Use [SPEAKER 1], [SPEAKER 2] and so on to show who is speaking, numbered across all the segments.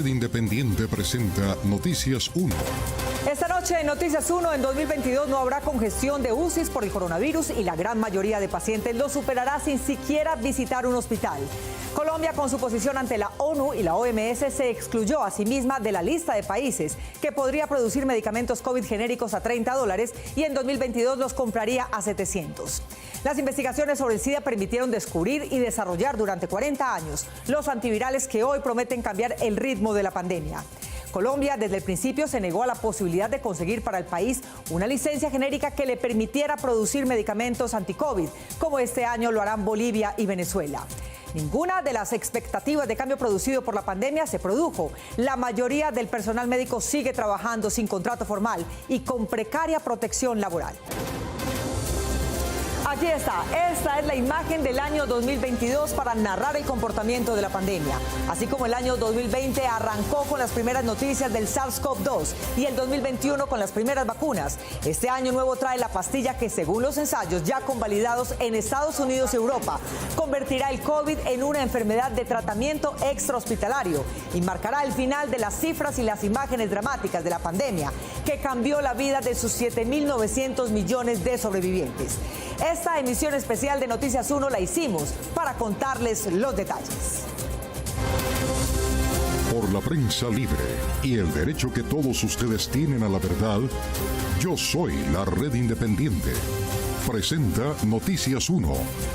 [SPEAKER 1] Independiente presenta Noticias 1.
[SPEAKER 2] Esta noche en Noticias 1, en 2022 no habrá congestión de UCIs por el coronavirus y la gran mayoría de pacientes lo superará sin siquiera visitar un hospital. Colombia, con su posición ante la ONU y la OMS, se excluyó a sí misma de la lista de países que podría producir medicamentos COVID genéricos a $30 y en 2022 los compraría a 700. Las investigaciones sobre el SIDA permitieron descubrir y desarrollar durante 40 años los antivirales que hoy prometen cambiar el ritmo de la pandemia. Colombia desde el principio se negó a la posibilidad de conseguir para el país una licencia genérica que le permitiera producir medicamentos anti-COVID, como este año lo harán Bolivia y Venezuela. Ninguna de las expectativas de cambio producido por la pandemia se produjo. La mayoría del personal médico sigue trabajando sin contrato formal y con precaria protección laboral. Aquí está, esta es la imagen del año 2022 para narrar el comportamiento de la pandemia. Así como el año 2020 arrancó con las primeras noticias del SARS-CoV-2 y el 2021 con las primeras vacunas, este año nuevo trae la pastilla que, según los ensayos ya convalidados en Estados Unidos y Europa, convertirá el COVID en una enfermedad de tratamiento extrahospitalario y marcará el final de las cifras y las imágenes dramáticas de la pandemia, que cambió la vida de sus 7.900 millones de sobrevivientes. Esta emisión especial de Noticias 1 la hicimos para contarles los detalles.
[SPEAKER 1] Por la prensa libre y el derecho que todos ustedes tienen a la verdad, yo soy la Red Independiente. Presenta Noticias 1.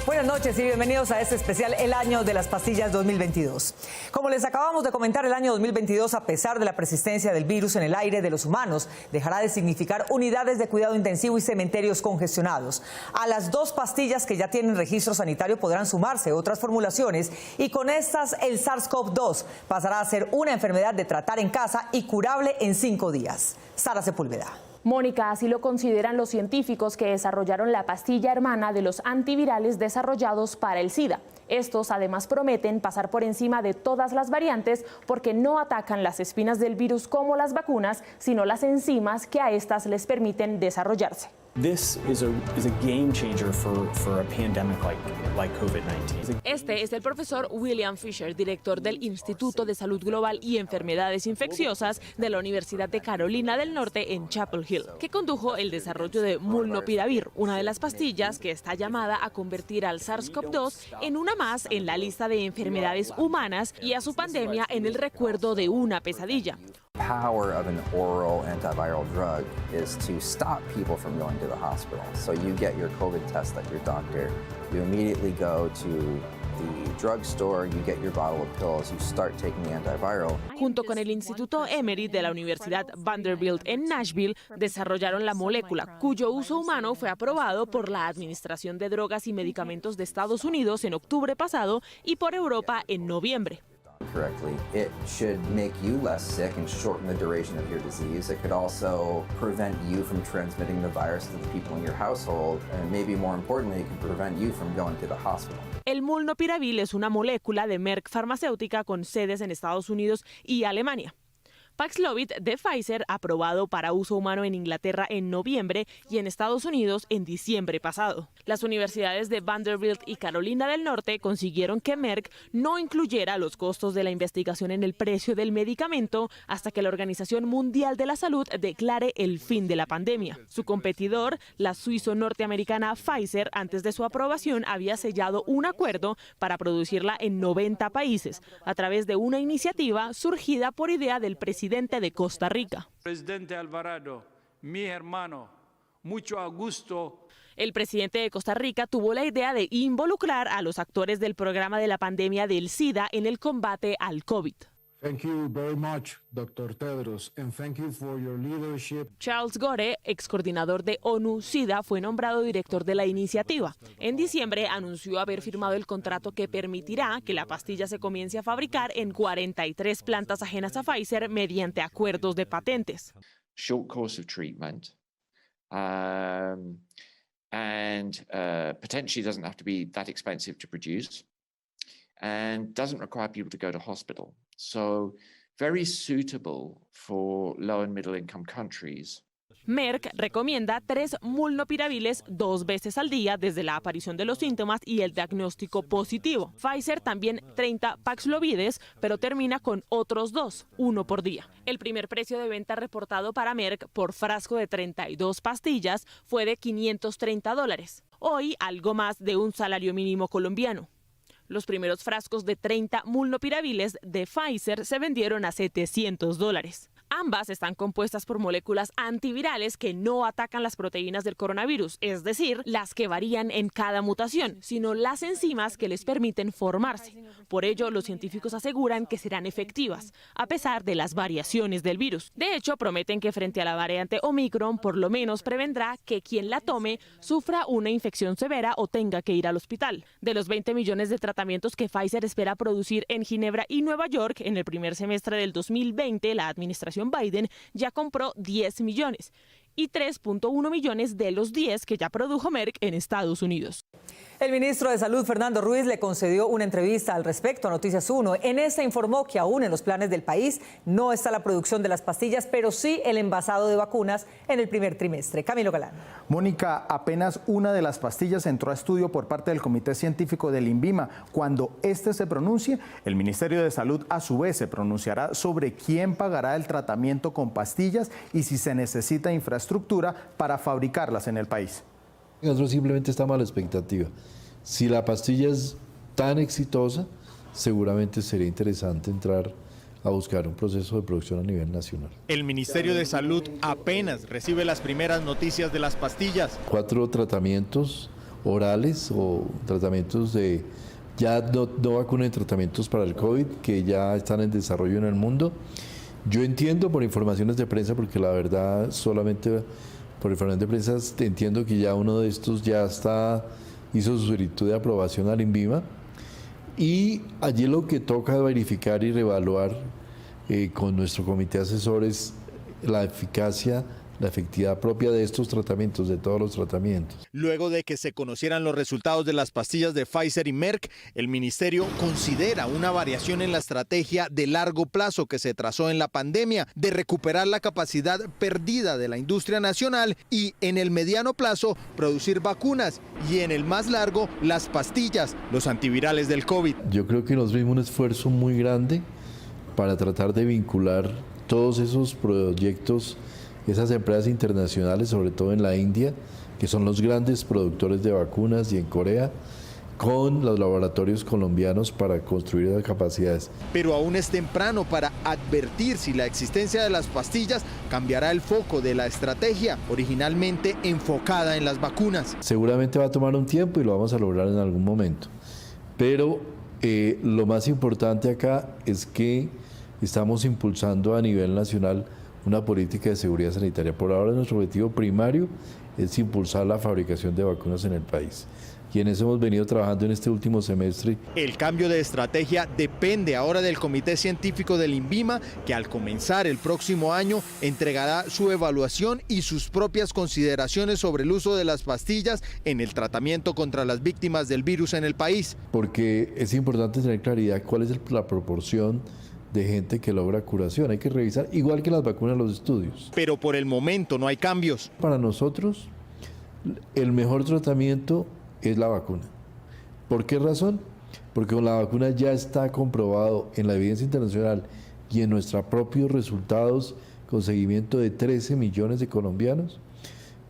[SPEAKER 2] Buenas noches y bienvenidos a este especial El Año de las Pastillas 2022. Como les acabamos de comentar, el año 2022, a pesar de la persistencia del virus en el aire de los humanos, dejará de significar unidades de cuidado intensivo y cementerios congestionados. A las 2 pastillas que ya tienen registro sanitario podrán sumarse otras formulaciones y con estas el SARS-CoV-2 pasará a ser una enfermedad de tratar en casa y curable en 5 días. Sara Sepúlveda.
[SPEAKER 3] Mónica, así lo consideran los científicos que desarrollaron la pastilla hermana de los antivirales desarrollados para el SIDA. Estos además prometen pasar por encima de todas las variantes porque no atacan las espinas del virus como las vacunas, sino las enzimas que a estas les permiten desarrollarse.
[SPEAKER 4] This is a game changer for a pandemic like COVID-19.
[SPEAKER 5] Este es el profesor William Fisher, director del Instituto de Salud Global y Enfermedades Infecciosas de la Universidad de Carolina del Norte en Chapel Hill, que condujo el desarrollo de Molnupiravir, una de las pastillas que está llamada a convertir al SARS-CoV-2 en una más en la lista de enfermedades humanas y a su pandemia en el recuerdo de una pesadilla.
[SPEAKER 6] The power of an oral antiviral drug is to stop people from going to the hospital. So you get your COVID test at your doctor, you immediately go to the drugstore, you get your bottle of pills, you start taking the antiviral.
[SPEAKER 5] Junto con el Instituto Emory de la Universidad Vanderbilt en Nashville, desarrollaron la molécula, cuyo uso humano fue aprobado por la Administración de Drogas y Medicamentos de Estados Unidos en octubre pasado y por Europa en noviembre.
[SPEAKER 6] Correctly, it should make you less sick and shorten the duration of your disease. It could also prevent you from transmitting the virus to the people in your household, and maybe more importantly, it could prevent you from going to the hospital.
[SPEAKER 5] El Molnupiravir es una molécula de Merck farmacéutica con sedes en Estados Unidos y Alemania. Paxlovid de Pfizer, aprobado para uso humano en Inglaterra en noviembre y en Estados Unidos en diciembre pasado. Las universidades de Vanderbilt y Carolina del Norte consiguieron que Merck no incluyera los costos de la investigación en el precio del medicamento hasta que la Organización Mundial de la Salud declare el fin de la pandemia. Su competidor, la suizo-norteamericana Pfizer, antes de su aprobación había sellado un acuerdo para producirla en 90 países a través de una iniciativa surgida por idea del presidente de Costa Rica.
[SPEAKER 7] Presidente Alvarado, mi hermano, mucho gusto.
[SPEAKER 5] El presidente de Costa Rica tuvo la idea de involucrar a los actores del programa de la pandemia del SIDA en el combate al COVID.
[SPEAKER 8] Thank you very much, Dr. Tedros, and thank you for your leadership.
[SPEAKER 5] Charles Gore, ex coordinador de ONU-SIDA, fue nombrado director de la iniciativa. En diciembre anunció haber firmado el contrato que permitirá que la pastilla se comience a fabricar en 43 plantas ajenas a Pfizer mediante acuerdos de patentes.
[SPEAKER 9] Short course of treatment, and potentially doesn't have to be that expensive to produce, and doesn't require people to go to hospital. So very suitable for low and middle income countries.
[SPEAKER 5] Merck recomienda 3 molnupiraviles 2 veces al día desde la aparición de los síntomas y el diagnóstico positivo. Pfizer también 30 Paxlovides, pero termina con otros 2, 1 por día. El primer precio de venta reportado para Merck por frasco de 32 pastillas fue de $530. Hoy algo más de un salario mínimo colombiano. Los primeros frascos de 30 molnupiraviles de Pfizer se vendieron a $700. Ambas están compuestas por moléculas antivirales que no atacan las proteínas del coronavirus, es decir, las que varían en cada mutación, sino las enzimas que les permiten formarse. Por ello, los científicos aseguran que serán efectivas, a pesar de las variaciones del virus. De hecho, prometen que frente a la variante Omicron, por lo menos prevendrá que quien la tome sufra una infección severa o tenga que ir al hospital. De los 20 millones de tratamientos que Pfizer espera producir en Ginebra y Nueva York en el primer semestre del 2020, la administración Biden ya compró 10 millones y 3.1 millones de los 10 que ya produjo Merck en Estados Unidos.
[SPEAKER 2] El ministro de Salud, Fernando Ruiz, le concedió una entrevista al respecto a Noticias 1. En esta informó que aún en los planes del país no está la producción de las pastillas, pero sí el envasado de vacunas en el primer trimestre. Camilo Galán.
[SPEAKER 10] Mónica, apenas una de las pastillas entró a estudio por parte del Comité Científico del INVIMA. Cuando este se pronuncie, el Ministerio de Salud a su vez se pronunciará sobre quién pagará el tratamiento con pastillas y si se necesita infraestructura para fabricarlas en el país.
[SPEAKER 11] Nosotros simplemente estamos a la expectativa. Si la pastilla es tan exitosa, seguramente sería interesante entrar a buscar un proceso de producción a nivel nacional.
[SPEAKER 12] El Ministerio de Salud apenas recibe las primeras noticias de las pastillas.
[SPEAKER 11] 4 tratamientos orales o tratamientos de, ya no vacunas, tratamientos para el COVID que ya están en desarrollo en el mundo. Yo entiendo por informaciones de prensa, porque la verdad solamente por información de prensa entiendo que ya uno de estos ya hizo su solicitud de aprobación al INVIMA, y allí lo que toca verificar y reevaluar con nuestro comité asesor es la eficacia, la efectividad propia de estos tratamientos, de todos los tratamientos.
[SPEAKER 12] Luego de que se conocieran los resultados de las pastillas de Pfizer y Merck, el ministerio considera una variación en la estrategia de largo plazo que se trazó en la pandemia de recuperar la capacidad perdida de la industria nacional y en el mediano plazo producir vacunas y en el más largo las pastillas, los antivirales del COVID.
[SPEAKER 11] Yo creo que nos vimos un esfuerzo muy grande para tratar de vincular todos esos proyectos, esas empresas internacionales, sobre todo en la India, que son los grandes productores de vacunas, y en Corea, con los laboratorios colombianos para construir esas capacidades.
[SPEAKER 12] Pero aún es temprano para advertir si la existencia de las pastillas cambiará el foco de la estrategia originalmente enfocada en las vacunas.
[SPEAKER 11] Seguramente va a tomar un tiempo y lo vamos a lograr en algún momento. Pero lo más importante acá es que estamos impulsando a nivel nacional una política de seguridad sanitaria. Por ahora nuestro objetivo primario es impulsar la fabricación de vacunas en el país. Y en eso hemos venido trabajando en este último semestre.
[SPEAKER 12] El cambio de estrategia depende ahora del Comité Científico del INVIMA, que al comenzar el próximo año entregará su evaluación y sus propias consideraciones sobre el uso de las pastillas en el tratamiento contra las víctimas del virus en el país.
[SPEAKER 11] Porque es importante tener claridad cuál es la proporción de gente que logra curación. Hay que revisar, igual que las vacunas, los estudios.
[SPEAKER 12] Pero por el momento no hay cambios.
[SPEAKER 11] Para nosotros, el mejor tratamiento es la vacuna. ¿Por qué razón? Porque con la vacuna ya está comprobado en la evidencia internacional y en nuestros propios resultados con seguimiento de 13 millones de colombianos,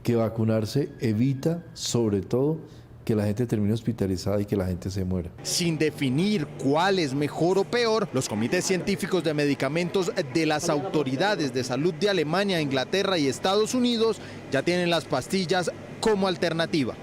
[SPEAKER 11] que vacunarse evita, sobre todo, que la gente termine hospitalizada y que la gente se muera.
[SPEAKER 12] Sin definir cuál es mejor o peor, los comités científicos de medicamentos de las autoridades de salud de Alemania, Inglaterra y Estados Unidos ya tienen las pastillas como alternativa.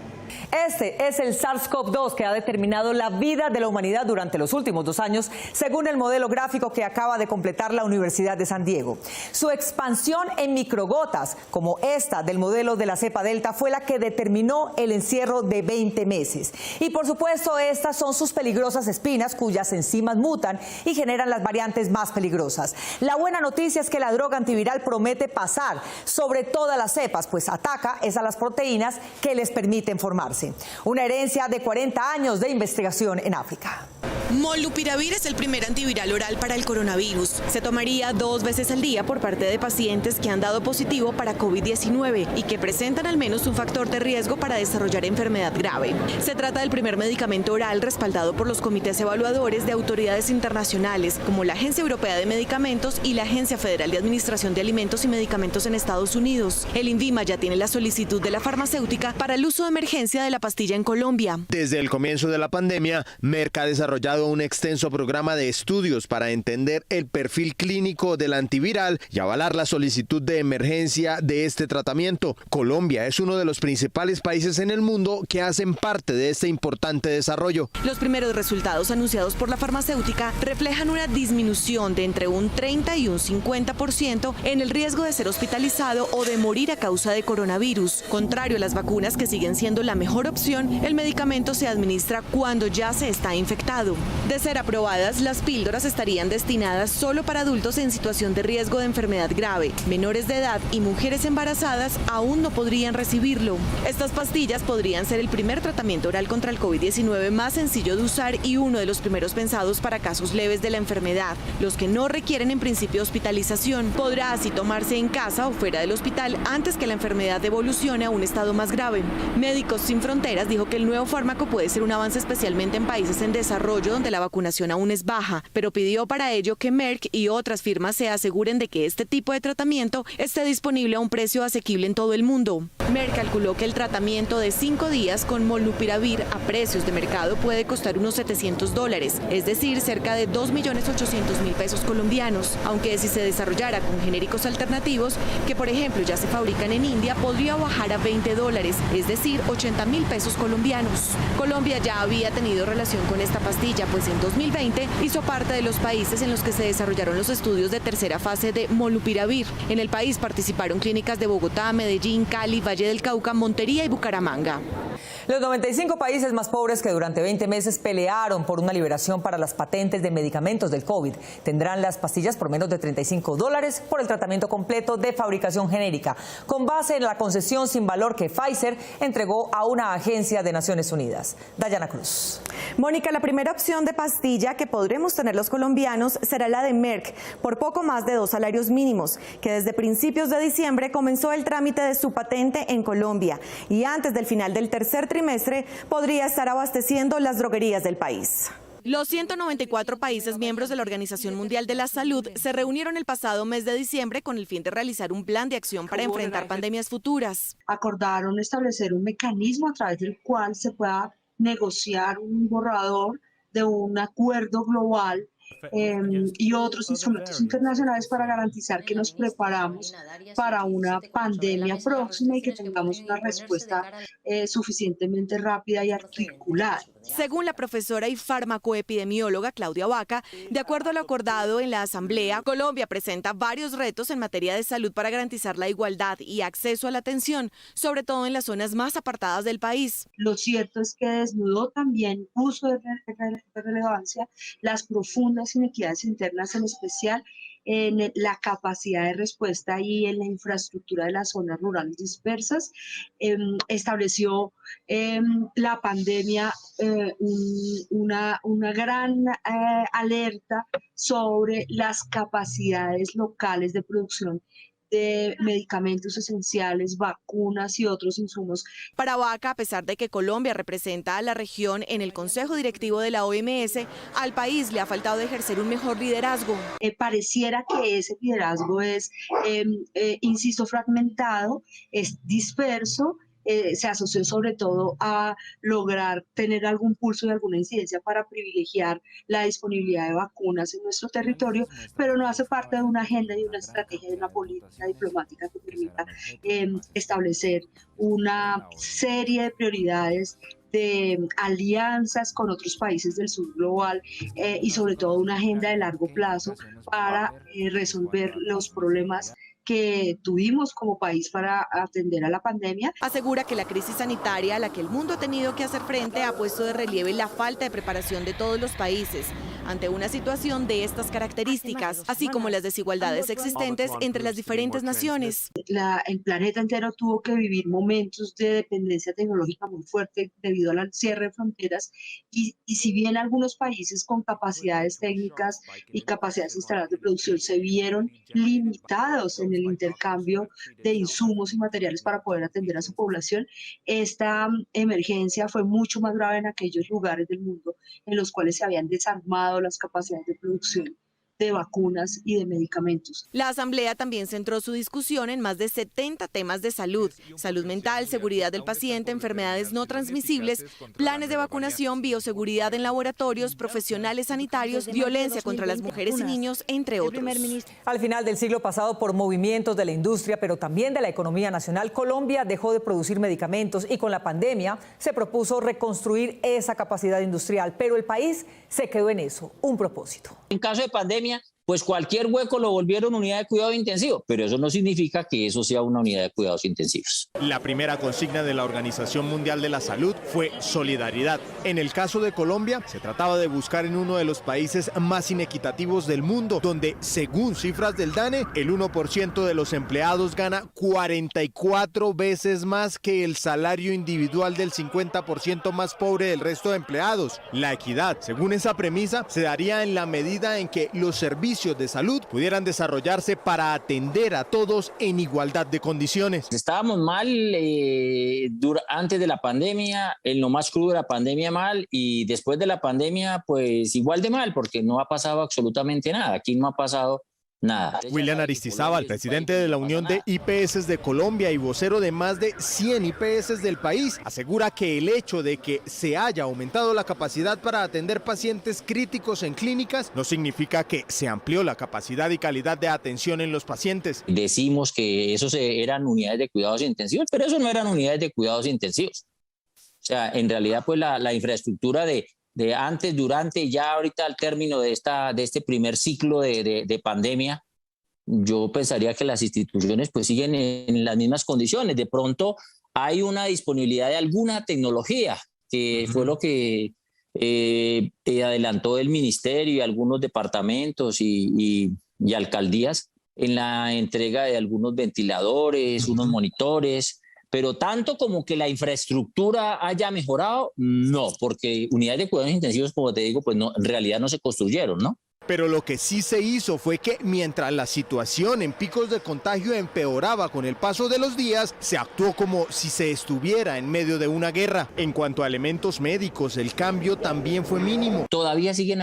[SPEAKER 2] Este es el SARS-CoV-2 que ha determinado la vida de la humanidad durante los últimos 2 años, según el modelo gráfico que acaba de completar la Universidad de San Diego. Su expansión en microgotas, como esta del modelo de la cepa Delta, fue la que determinó el encierro de 20 meses. Y por supuesto, estas son sus peligrosas espinas, cuyas enzimas mutan y generan las variantes más peligrosas. La buena noticia es que la droga antiviral promete pasar sobre todas las cepas, pues ataca a las proteínas que les permiten formarse. enfermarse. Una herencia de 40 años de investigación en África.
[SPEAKER 13] Molnupiravir es el primer antiviral oral para el coronavirus. Se tomaría 2 veces al día por parte de pacientes que han dado positivo para COVID-19 y que presentan al menos un factor de riesgo para desarrollar enfermedad grave. Se trata del primer medicamento oral respaldado por los comités evaluadores de autoridades internacionales como la Agencia Europea de Medicamentos y la Agencia Federal de Administración de Alimentos y Medicamentos en Estados Unidos. El INVIMA ya tiene la solicitud de la farmacéutica para el uso de emergencia de la pastilla en Colombia.
[SPEAKER 12] Desde el comienzo de la pandemia, Merck ha desarrollado un extenso programa de estudios para entender el perfil clínico del antiviral y avalar la solicitud de emergencia de este tratamiento. Colombia es uno de los principales países en el mundo que hacen parte de este importante desarrollo.
[SPEAKER 13] Los primeros resultados anunciados por la farmacéutica reflejan una disminución de entre un 30 y un 50% en el riesgo de ser hospitalizado o de morir a causa de coronavirus. Contrario a las vacunas, que siguen siendo la mejor opción, el medicamento se administra cuando ya se está infectado. De ser aprobadas, las píldoras estarían destinadas solo para adultos en situación de riesgo de enfermedad grave. Menores de edad y mujeres embarazadas aún no podrían recibirlo. Estas pastillas podrían ser el primer tratamiento oral contra el COVID-19 más sencillo de usar y uno de los primeros pensados para casos leves de la enfermedad, los que no requieren en principio hospitalización. Podrá así tomarse en casa o fuera del hospital antes que la enfermedad evolucione a un estado más grave. Médicos Sin Fronteras dijo que el nuevo fármaco puede ser un avance especialmente en países en desarrollo donde la vacunación aún es baja, pero pidió para ello que Merck y otras firmas se aseguren de que este tipo de tratamiento esté disponible a un precio asequible en todo el mundo. Merck calculó que el tratamiento de 5 días con molnupiravir a precios de mercado puede costar unos $700, es decir, cerca de 2.800.000 pesos colombianos, aunque si se desarrollara con genéricos alternativos, que por ejemplo ya se fabrican en India, podría bajar a $20, es decir, 80.000 pesos colombianos. Colombia ya había tenido relación con esta pastilla, pues en 2020 hizo parte de los países en los que se desarrollaron los estudios de tercera fase de molnupiravir. En el país participaron clínicas de Bogotá, Medellín, Cali, Valle del Cauca, Montería y Bucaramanga.
[SPEAKER 2] Los 95 países más pobres que durante 20 meses pelearon por una liberación para las patentes de medicamentos del COVID tendrán las pastillas por menos de $35 por el tratamiento completo de fabricación genérica, con base en la concesión sin valor que Pfizer entregó a una agencia de Naciones Unidas. Dayana Cruz.
[SPEAKER 14] Mónica, la primera opción de pastilla que podremos tener los colombianos será la de Merck, por poco más de 2 salarios mínimos, que desde principios de diciembre comenzó el trámite de su patente en Colombia y antes del final del tercer trimestre podría estar abasteciendo las droguerías del país.
[SPEAKER 13] Los 194 países miembros de la Organización Mundial de la Salud se reunieron el pasado mes de diciembre con el fin de realizar un plan de acción para enfrentar pandemias futuras.
[SPEAKER 15] Acordaron establecer un mecanismo a través del cual se pueda negociar un borrador de un acuerdo global y otros instrumentos internacionales para garantizar que nos preparamos para una pandemia próxima y que tengamos una respuesta suficientemente rápida y articulada.
[SPEAKER 13] Según la profesora y farmacoepidemióloga Claudia Vaca, de acuerdo a lo acordado en la Asamblea, Colombia presenta varios retos en materia de salud para garantizar la igualdad y acceso a la atención, sobre todo en las zonas más apartadas del país.
[SPEAKER 15] Lo cierto es que desnudó también, puso de relevancia las profundas inequidades internas, en especial en la capacidad de respuesta y en la infraestructura de las zonas rurales dispersas. Estableció la pandemia una gran alerta sobre las capacidades locales de producción de medicamentos esenciales, vacunas y otros insumos.
[SPEAKER 13] Para Vaca, a pesar de que Colombia representa a la región en el Consejo Directivo de la OMS, al país le ha faltado ejercer un mejor liderazgo.
[SPEAKER 15] Pareciera que ese liderazgo es, insisto, fragmentado, es disperso. Se asoció sobre todo a lograr tener algún pulso y alguna incidencia para privilegiar la disponibilidad de vacunas en nuestro territorio, pero no hace parte de una agenda y una estrategia de una política diplomática que permita establecer una serie de prioridades de alianzas con otros países del sur global y sobre todo una agenda de largo plazo para resolver los problemas que tuvimos como país para atender a la pandemia.
[SPEAKER 13] Asegura que la crisis sanitaria a la que el mundo ha tenido que hacer frente ha puesto de relieve la falta de preparación de todos los países. ante una situación de estas características, así como las desigualdades existentes entre las diferentes naciones.
[SPEAKER 15] El planeta entero tuvo que vivir momentos de dependencia tecnológica muy fuerte debido al cierre de fronteras y si bien algunos países con capacidades técnicas y capacidades instaladas de producción se vieron limitados en el intercambio de insumos y materiales para poder atender a su población, esta emergencia fue mucho más grave en aquellos lugares del mundo en los cuales se habían desarmado las capacidades de producción de vacunas y de medicamentos.
[SPEAKER 13] La Asamblea también centró su discusión en más de 70 temas de salud mental, seguridad del paciente, enfermedades no transmisibles, planes de vacunación, bioseguridad en laboratorios, profesionales sanitarios, violencia contra las mujeres y niños, entre otros.
[SPEAKER 2] Al final del siglo pasado, por movimientos de la industria, pero también de la economía nacional, Colombia dejó de producir medicamentos y con la pandemia se propuso reconstruir esa capacidad industrial, pero el país se quedó en eso, un propósito.
[SPEAKER 16] En caso de pandemia, pues cualquier hueco lo volvieron unidad de cuidados intensivos, pero eso no significa que eso sea una unidad de cuidados intensivos.
[SPEAKER 12] La primera consigna de la Organización Mundial de la Salud fue solidaridad. En el caso de Colombia, se trataba de buscar en uno de los países más inequitativos del mundo, donde, según cifras del DANE, el 1% de los empleados gana 44 veces más que el salario individual del 50% más pobre del resto de empleados. La equidad, según esa premisa, se daría en la medida en que los servicios de salud pudieran desarrollarse para atender a todos en igualdad de condiciones.
[SPEAKER 16] Estábamos mal antes de la pandemia, en lo más crudo de la pandemia mal, y después de la pandemia pues igual de mal, porque no ha pasado absolutamente nada. Aquí no ha pasado nada.
[SPEAKER 12] William Aristizábal, presidente de la Unión de IPS de Colombia y vocero de más de 100 IPS del país, asegura que el hecho de que se haya aumentado la capacidad para atender pacientes críticos en clínicas no significa que se amplió la capacidad y calidad de atención en los pacientes.
[SPEAKER 16] Decimos que esos eran unidades de cuidados intensivos, pero eso no eran unidades de cuidados intensivos. O sea, en realidad pues la infraestructura de antes, durante, ya ahorita al término de este primer ciclo de pandemia, yo pensaría que las instituciones pues siguen en las mismas condiciones. De pronto hay una disponibilidad de alguna tecnología, que fue lo que adelantó el ministerio y algunos departamentos y alcaldías en la entrega de algunos ventiladores, unos monitores. Pero tanto como que la infraestructura haya mejorado, no, porque unidades de cuidados intensivos, como te digo, pues no, en realidad no se construyeron, ¿no?
[SPEAKER 12] Pero lo que sí se hizo fue que mientras la situación en picos de contagio empeoraba con el paso de los días, se actuó como si se estuviera en medio de una guerra. En cuanto a elementos médicos, el cambio también fue mínimo.
[SPEAKER 16] Todavía siguen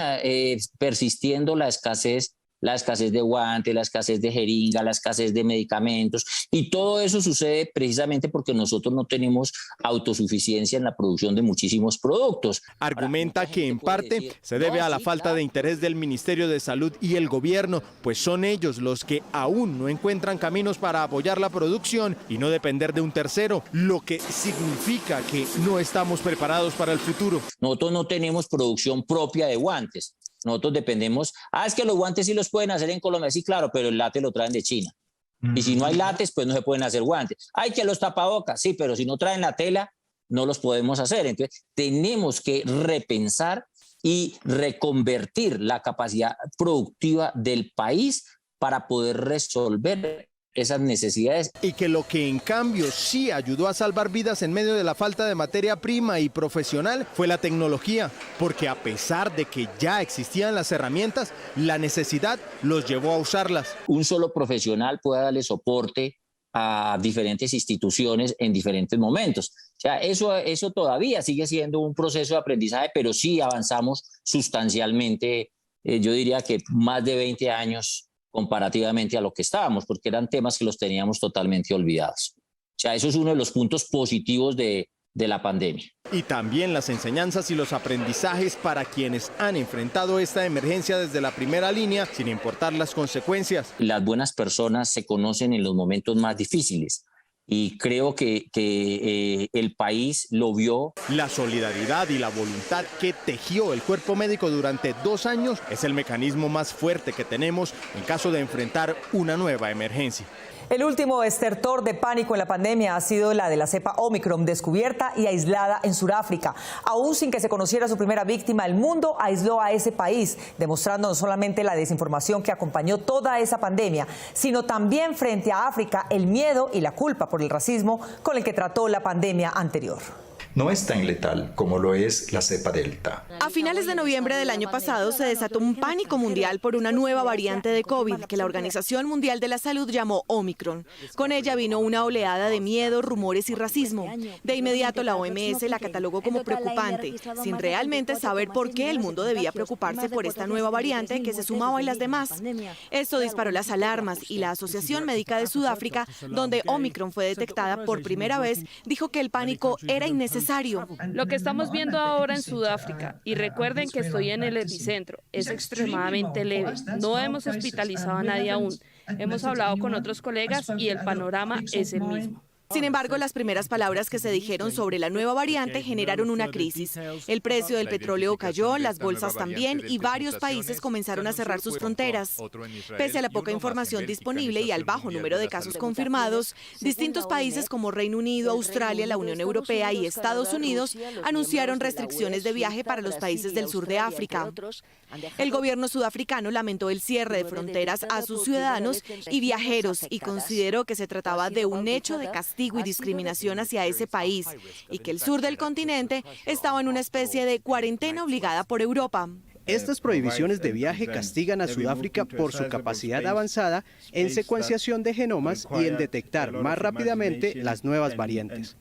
[SPEAKER 16] persistiendo la escasez de guantes, la escasez de jeringa, la escasez de medicamentos, y todo eso sucede precisamente porque nosotros no tenemos autosuficiencia en la producción de muchísimos productos.
[SPEAKER 12] Argumenta que en parte se debe a la falta de interés del Ministerio de Salud y el gobierno, pues son ellos los que aún no encuentran caminos para apoyar la producción y no depender de un tercero, lo que significa que no estamos preparados para el futuro.
[SPEAKER 16] Nosotros no tenemos producción propia de guantes. Nosotros dependemos, es que los guantes sí los pueden hacer en Colombia, sí, claro, pero el látex lo traen de China. Y si no hay látex, pues no se pueden hacer guantes. Hay que los tapabocas, sí, pero si no traen la tela, no los podemos hacer. Entonces, tenemos que repensar y reconvertir la capacidad productiva del país para poder resolver esas necesidades.
[SPEAKER 12] Y que lo que en cambio sí ayudó a salvar vidas en medio de la falta de materia prima y profesional fue la tecnología, porque a pesar de que ya existían las herramientas, la necesidad los llevó a usarlas.
[SPEAKER 16] Un solo profesional puede darle soporte a diferentes instituciones en diferentes momentos. O sea, eso todavía sigue siendo un proceso de aprendizaje, pero sí avanzamos sustancialmente, yo diría que más de 20 años comparativamente a lo que estábamos, porque eran temas que los teníamos totalmente olvidados. O sea, eso es uno de los puntos positivos de la pandemia.
[SPEAKER 12] Y también las enseñanzas y los aprendizajes para quienes han enfrentado esta emergencia desde la primera línea, sin importar las consecuencias.
[SPEAKER 16] Las buenas personas se conocen en los momentos más difíciles. Y creo que el país lo vio.
[SPEAKER 12] La solidaridad y la voluntad que tejió el cuerpo médico durante 2 años es el mecanismo más fuerte que tenemos en caso de enfrentar una nueva emergencia.
[SPEAKER 2] El último estertor de pánico en la pandemia ha sido la de la cepa Omicron, descubierta y aislada en Sudáfrica. Aún sin que se conociera su primera víctima, el mundo aisló a ese país, demostrando no solamente la desinformación que acompañó toda esa pandemia, sino también frente a África el miedo y la culpa por el racismo con el que trató la pandemia anterior.
[SPEAKER 17] No es tan letal como lo es la cepa Delta.
[SPEAKER 13] A finales de noviembre del año pasado se desató un pánico mundial por una nueva variante de COVID que la Organización Mundial de la Salud llamó Omicron. Con ella vino una oleada de miedo, rumores y racismo. De inmediato la OMS la catalogó como preocupante, sin realmente saber por qué el mundo debía preocuparse por esta nueva variante que se sumaba a las demás. Esto disparó las alarmas y la Asociación Médica de Sudáfrica, donde Omicron fue detectada por primera vez, dijo que el pánico era innecesario.
[SPEAKER 18] Lo que estamos viendo ahora en Sudáfrica, y recuerden que estoy en el epicentro, es extremadamente leve. No hemos hospitalizado a nadie aún. Hemos hablado con otros colegas y el panorama es el mismo.
[SPEAKER 13] Sin embargo, las primeras palabras que se dijeron sobre la nueva variante generaron una crisis. El precio del petróleo cayó, las bolsas también, y varios países comenzaron a cerrar sus fronteras. Pese a la poca información disponible y al bajo número de casos confirmados, distintos países como Reino Unido, Australia, la Unión Europea y Estados Unidos anunciaron restricciones de viaje para los países del sur de África. El gobierno sudafricano lamentó el cierre de fronteras a sus ciudadanos y viajeros y consideró que se trataba de un hecho de castigo y discriminación hacia ese país y que el sur del continente estaba en una especie de cuarentena obligada por Europa.
[SPEAKER 19] Estas prohibiciones de viaje castigan a Sudáfrica por su capacidad avanzada en secuenciación de genomas y en detectar más rápidamente las nuevas variantes.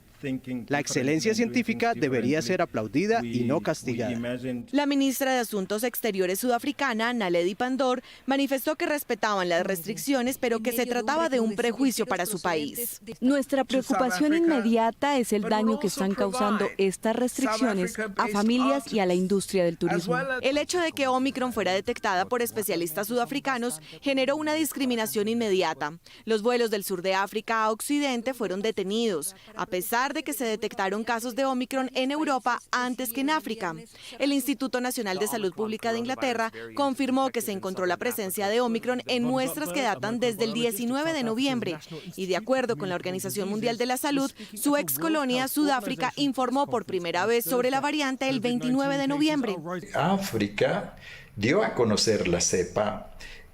[SPEAKER 19] La excelencia científica debería ser aplaudida y no castigada.
[SPEAKER 13] La ministra de Asuntos Exteriores sudafricana, Naledi Pandor, manifestó que respetaban las restricciones, pero que se trataba de un prejuicio para su país.
[SPEAKER 20] Nuestra preocupación inmediata es el daño que están causando estas restricciones a familias y a la industria del turismo.
[SPEAKER 13] El hecho de que Omicron fuera detectada por especialistas sudafricanos generó una discriminación inmediata. Los vuelos del sur de África a Occidente fueron detenidos, a pesar de que se detectaron casos de Omicron en Europa antes que en África. El Instituto Nacional de Salud Pública de Inglaterra confirmó que se encontró la presencia de Omicron en muestras que datan desde el 19 de noviembre. Y de acuerdo con la Organización Mundial de la Salud, su ex colonia, Sudáfrica, informó por primera vez sobre la variante el 29 de noviembre.
[SPEAKER 17] África dio a conocer la cepa,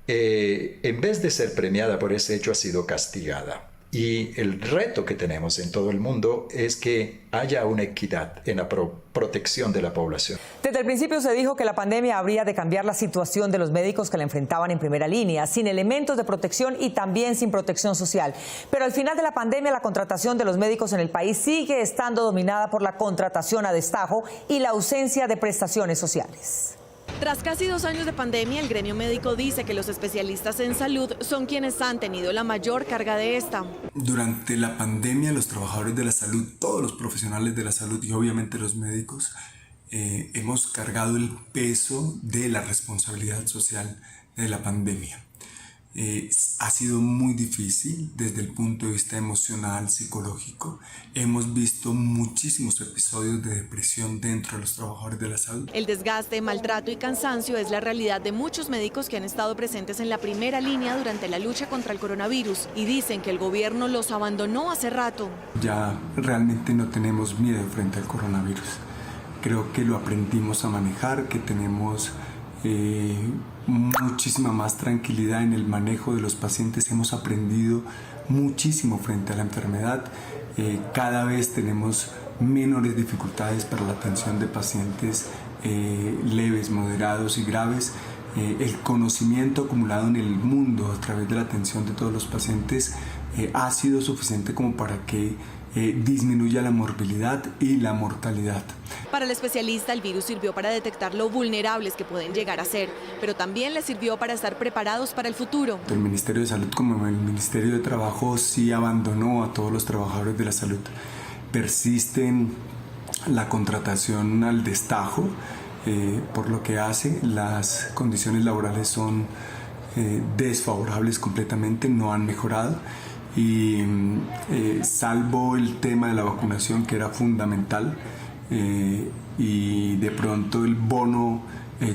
[SPEAKER 17] en vez de ser premiada por ese hecho, ha sido castigada. Y el reto que tenemos en todo el mundo es que haya una equidad en la protección de la población.
[SPEAKER 2] Desde el principio se dijo que la pandemia habría de cambiar la situación de los médicos que la enfrentaban en primera línea, sin elementos de protección y también sin protección social. Pero al final de la pandemia, la contratación de los médicos en el país sigue estando dominada por la contratación a destajo y la ausencia de prestaciones sociales.
[SPEAKER 13] Tras casi 2 años de pandemia, el gremio médico dice que los especialistas en salud son quienes han tenido la mayor carga de esta.
[SPEAKER 21] Durante la pandemia, los trabajadores de la salud, todos los profesionales de la salud y obviamente los médicos, hemos cargado el peso de la responsabilidad social de la pandemia. Ha sido muy difícil desde el punto de vista emocional, psicológico. Hemos visto muchísimos episodios de depresión dentro de los trabajadores de la salud.
[SPEAKER 13] El desgaste, maltrato y cansancio es la realidad de muchos médicos que han estado presentes en la primera línea durante la lucha contra el coronavirus y dicen que el gobierno los abandonó hace rato.
[SPEAKER 21] Ya realmente no tenemos miedo frente al coronavirus. Creo que lo aprendimos a manejar, que tenemos muchísima más tranquilidad en el manejo de los pacientes. Hemos aprendido muchísimo frente a la enfermedad. Cada vez tenemos menores dificultades para la atención de pacientes leves, moderados y graves. El conocimiento acumulado en el mundo a través de la atención de todos los pacientes ha sido suficiente como para que disminuya la morbilidad y la mortalidad.
[SPEAKER 13] Para el especialista, el virus sirvió para detectar lo vulnerables que pueden llegar a ser, pero también les sirvió para estar preparados para el futuro.
[SPEAKER 21] El Ministerio de Salud, como el Ministerio de Trabajo, sí abandonó a todos los trabajadores de la salud. Persisten la contratación al destajo, por lo que hace, las condiciones laborales son desfavorables completamente, no han mejorado. Y salvo el tema de la vacunación, que era fundamental, y de pronto el bono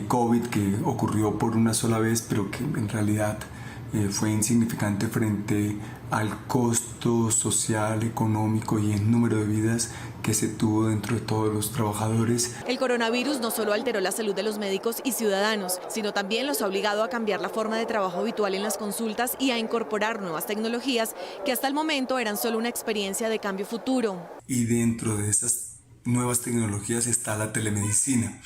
[SPEAKER 21] COVID, que ocurrió por una sola vez, pero que en realidad fue insignificante frente al costo social, económico y en número de vidas que se tuvo dentro de todos los trabajadores.
[SPEAKER 13] El coronavirus no solo alteró la salud de los médicos y ciudadanos, sino también los ha obligado a cambiar la forma de trabajo habitual en las consultas y a incorporar nuevas tecnologías que hasta el momento eran solo una experiencia de cambio futuro.
[SPEAKER 21] Y dentro de esas nuevas tecnologías está la telemedicina.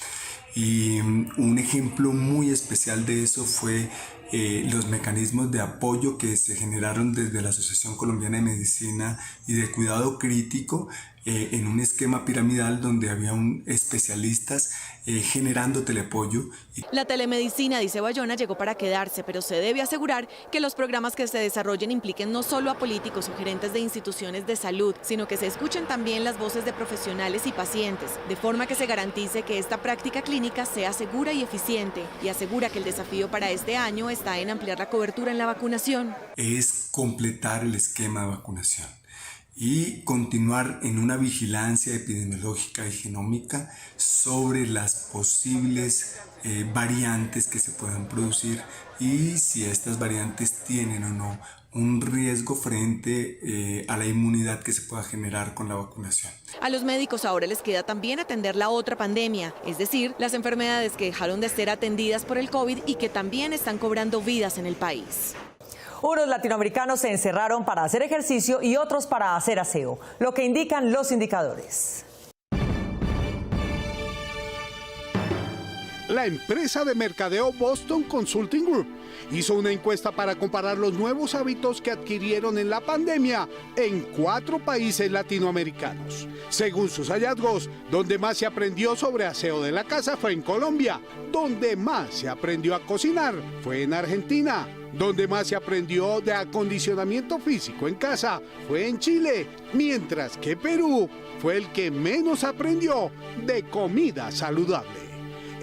[SPEAKER 21] Y un ejemplo muy especial de eso fue los mecanismos de apoyo que se generaron desde la Asociación Colombiana de Medicina y de Cuidado Crítico en un esquema piramidal donde había especialistas generando teleapoyo.
[SPEAKER 13] La telemedicina, dice Bayona, llegó para quedarse, pero se debe asegurar que los programas que se desarrollen impliquen no solo a políticos o gerentes de instituciones de salud, sino que se escuchen también las voces de profesionales y pacientes, de forma que se garantice que esta práctica clínica sea segura y eficiente, y asegura que el desafío para este año está en ampliar la cobertura en la vacunación.
[SPEAKER 21] Es completar el esquema de vacunación y continuar en una vigilancia epidemiológica y genómica sobre las posibles variantes que se puedan producir y si estas variantes tienen o no un riesgo frente a la inmunidad que se pueda generar con la vacunación.
[SPEAKER 13] A los médicos ahora les queda también atender la otra pandemia, es decir, las enfermedades que dejaron de ser atendidas por el COVID y que también están cobrando vidas en el país.
[SPEAKER 2] Unos latinoamericanos se encerraron para hacer ejercicio y otros para hacer aseo, lo que indican los indicadores.
[SPEAKER 1] La empresa de mercadeo Boston Consulting Group hizo una encuesta para comparar los nuevos hábitos que adquirieron en la pandemia en 4 países latinoamericanos. Según sus hallazgos, donde más se aprendió sobre aseo de la casa fue en Colombia, donde más se aprendió a cocinar fue en Argentina, donde más se aprendió de acondicionamiento físico en casa fue en Chile, mientras que Perú fue el que menos aprendió de comida saludable.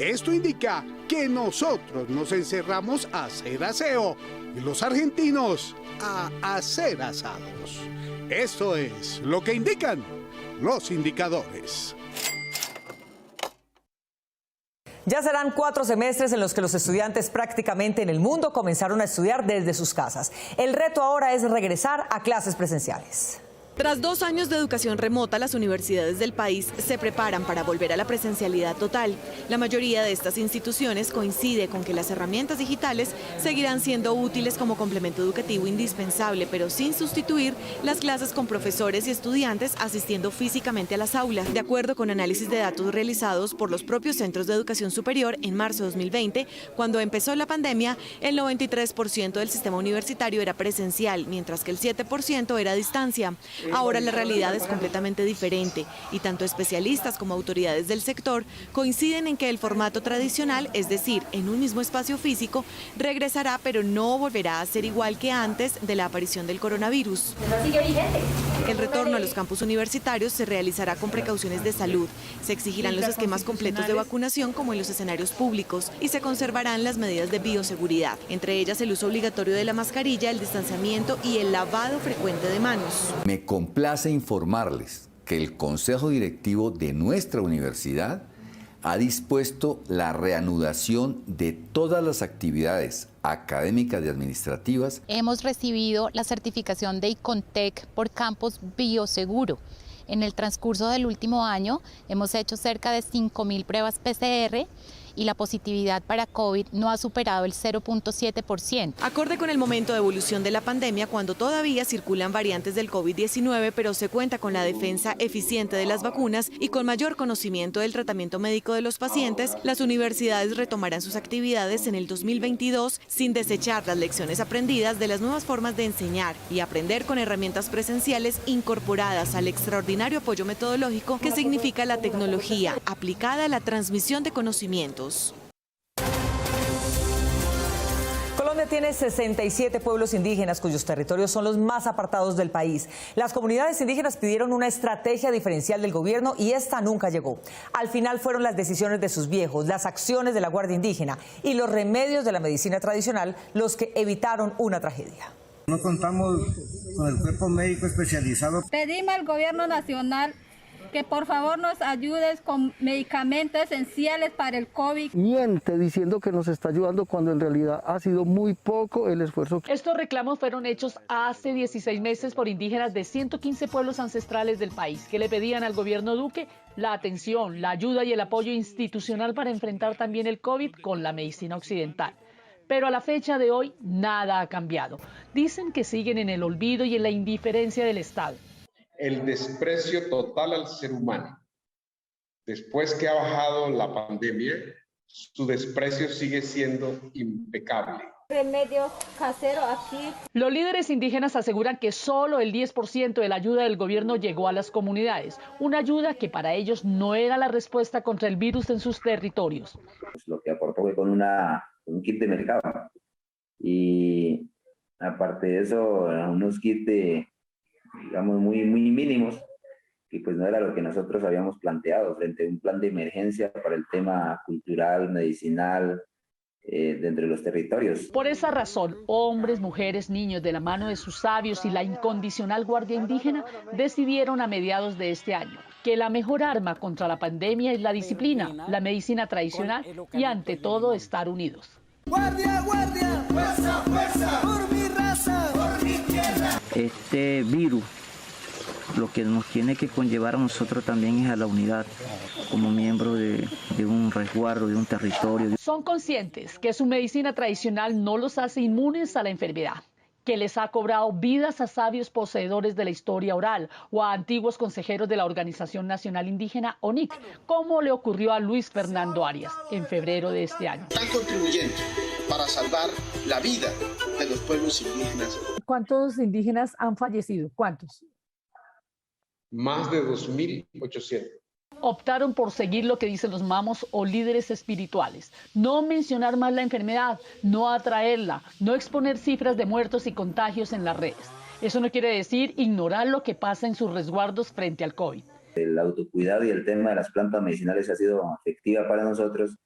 [SPEAKER 1] Esto indica que nosotros nos encerramos a hacer aseo y los argentinos a hacer asados. Esto es lo que indican los indicadores.
[SPEAKER 2] Ya serán 4 semestres en los que los estudiantes prácticamente en el mundo comenzaron a estudiar desde sus casas. El reto ahora es regresar a clases presenciales.
[SPEAKER 13] Tras 2 años de educación remota, las universidades del país se preparan para volver a la presencialidad total. La mayoría de estas instituciones coincide con que las herramientas digitales seguirán siendo útiles como complemento educativo indispensable, pero sin sustituir las clases con profesores y estudiantes asistiendo físicamente a las aulas. De acuerdo con análisis de datos realizados por los propios centros de educación superior en marzo de 2020, cuando empezó la pandemia, el 93% del sistema universitario era presencial, mientras que el 7% era a distancia. Ahora la realidad es completamente diferente y tanto especialistas como autoridades del sector coinciden en que el formato tradicional, es decir, en un mismo espacio físico, regresará, pero no volverá a ser igual que antes de la aparición del coronavirus. El retorno a los campus universitarios se realizará con precauciones de salud. Se exigirán los esquemas completos de vacunación como en los escenarios públicos y se conservarán las medidas de bioseguridad, entre ellas el uso obligatorio de la mascarilla, el distanciamiento y el lavado frecuente de manos.
[SPEAKER 22] Me complace informarles que el Consejo Directivo de nuestra universidad ha dispuesto la reanudación de todas las actividades académicas y administrativas.
[SPEAKER 23] Hemos recibido la certificación de ICONTEC por Campus Bioseguro. En el transcurso del último año hemos hecho cerca de 5.000 pruebas PCR y la positividad para COVID no ha superado el 0.7%.
[SPEAKER 13] Acorde con el momento de evolución de la pandemia, cuando todavía circulan variantes del COVID-19, pero se cuenta con la defensa eficiente de las vacunas y con mayor conocimiento del tratamiento médico de los pacientes, las universidades retomarán sus actividades en el 2022 sin desechar las lecciones aprendidas de las nuevas formas de enseñar y aprender con herramientas presenciales incorporadas al extraordinario apoyo metodológico que significa la tecnología aplicada a la transmisión de conocimientos.
[SPEAKER 2] Colombia tiene 67 pueblos indígenas cuyos territorios son los más apartados del país. Las comunidades indígenas pidieron una estrategia diferencial del gobierno y esta nunca llegó. Al final fueron las decisiones de sus viejos, las acciones de la Guardia Indígena y los remedios de la medicina tradicional los que evitaron una tragedia.
[SPEAKER 24] No contamos con el cuerpo médico especializado.
[SPEAKER 25] Pedimos al gobierno nacional
[SPEAKER 3] que por favor nos ayudes con medicamentos esenciales para el COVID.
[SPEAKER 4] Miente diciendo que nos está ayudando cuando en realidad ha sido muy poco el esfuerzo.
[SPEAKER 6] Estos reclamos fueron hechos hace 16 meses por indígenas de 115 pueblos ancestrales del país que le pedían al gobierno Duque la atención, la ayuda y el apoyo institucional para enfrentar también el COVID con la medicina occidental. Pero a la fecha de hoy nada ha cambiado. Dicen que siguen en el olvido y en la indiferencia del Estado.
[SPEAKER 24] El desprecio total al ser humano. Después que ha bajado la pandemia, su desprecio sigue siendo impecable.
[SPEAKER 3] Remedios caseros aquí.
[SPEAKER 6] Los líderes indígenas aseguran que solo el 10% de la ayuda del gobierno llegó a las comunidades, una ayuda que para ellos no era la respuesta contra el virus en sus territorios.
[SPEAKER 25] Lo que aportó fue con un kit de mercado y aparte de eso unos kits digamos muy mínimos y pues no era lo que nosotros habíamos planteado frente a un plan de emergencia para el tema cultural, medicinal, dentro de los territorios.
[SPEAKER 6] Por esa razón, hombres, mujeres, niños, de la mano de sus sabios y la incondicional Guardia Indígena, decidieron a mediados de este año que la mejor arma contra la pandemia es la disciplina, la medicina tradicional y ante todo estar unidos.
[SPEAKER 26] Guardia, guardia, fuerza, fuerza, por mi raza, por mi tierra.
[SPEAKER 27] Este virus lo que nos tiene que conllevar a nosotros también es a la unidad como miembro de un resguardo, de un territorio.
[SPEAKER 6] Son conscientes que su medicina tradicional no los hace inmunes a la enfermedad, que les ha cobrado vidas a sabios poseedores de la historia oral o a antiguos consejeros de la Organización Nacional Indígena, ONIC, como le ocurrió a Luis Fernando Arias en febrero de este año.
[SPEAKER 28] Están contribuyendo para salvar la vida de los pueblos indígenas.
[SPEAKER 6] ¿Cuántos indígenas han fallecido? ¿Cuántos?
[SPEAKER 24] Más de 2.800.
[SPEAKER 6] Optaron por seguir lo que dicen los mamos o líderes espirituales, no mencionar más la enfermedad, no atraerla, no exponer cifras de muertos y contagios en las redes. Eso no quiere decir ignorar lo que pasa en sus resguardos frente al COVID.
[SPEAKER 25] El autocuidado y el tema de las plantas medicinales ha sido efectiva para nosotros